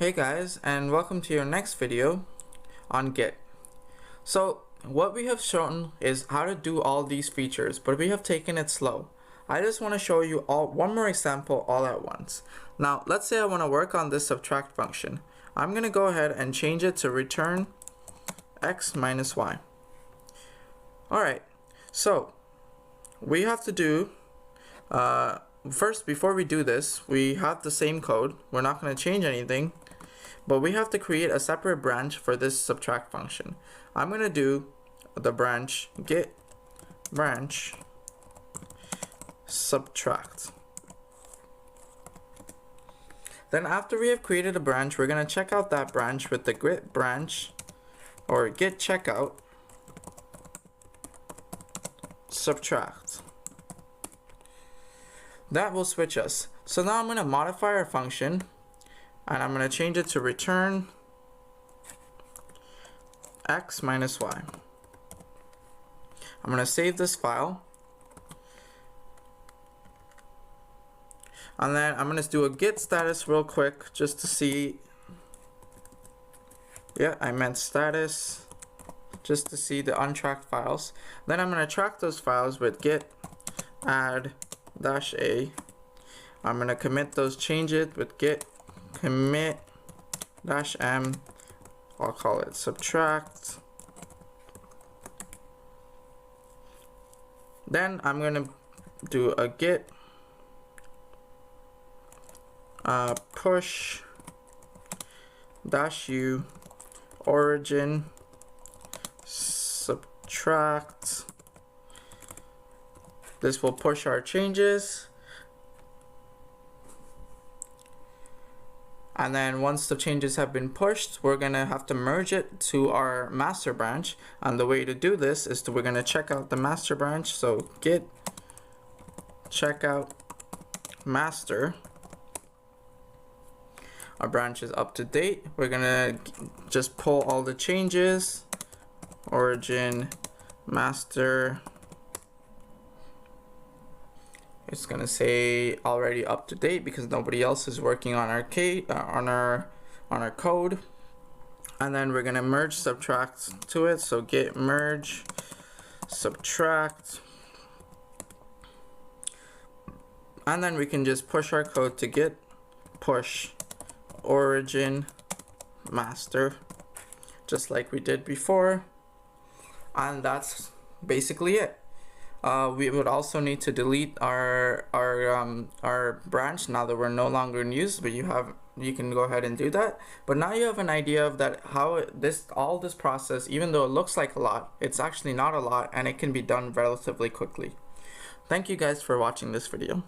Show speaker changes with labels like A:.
A: Hey guys, and welcome to your next video on Git. So what we have shown is how to do all these features, but we have taken it slow. I just want to show you one more example all at once. Now let's say I want to work on this subtract function. I'm going to go ahead and change it to return x minus y. Alright, so we have to do first, before we do this, we have the same code. We're not going to change anything, but we have to create a separate branch for this subtract function. I'm going to do the branch git branch subtract. Then after we have created a branch, we're going to check out that branch with the git branch or git checkout subtract. That will switch us. So now I'm going to modify our function and I'm going to change it to return x minus y. I'm going to save this file and then I'm going to do a git status real quick just to see. Yeah, I meant status, just to see the untracked files. Then I'm going to track those files with git add -a. I'm going to commit those changes with git commit -m. I'll call it subtract. Then I'm going to do a git push -u origin subtract. This will push our changes, and then once the changes have been pushed, we're gonna have to merge it to our master branch. And the way to do this is we're gonna check out the master branch. So git checkout master. Our branch is up to date. We're gonna just pull all the changes. Origin master. It's gonna say already up to date because nobody else is working on our code. And then we're gonna merge subtract to it. So git merge subtract, and then we can just push our code to git push origin master, just like we did before. And that's basically it. We would also need to delete our branch now that we're no longer in use, but you can go ahead and do that. But now you have an idea of that how all this process, even though it looks like a lot, it's actually not a lot, and it can be done relatively quickly. Thank you guys for watching this video.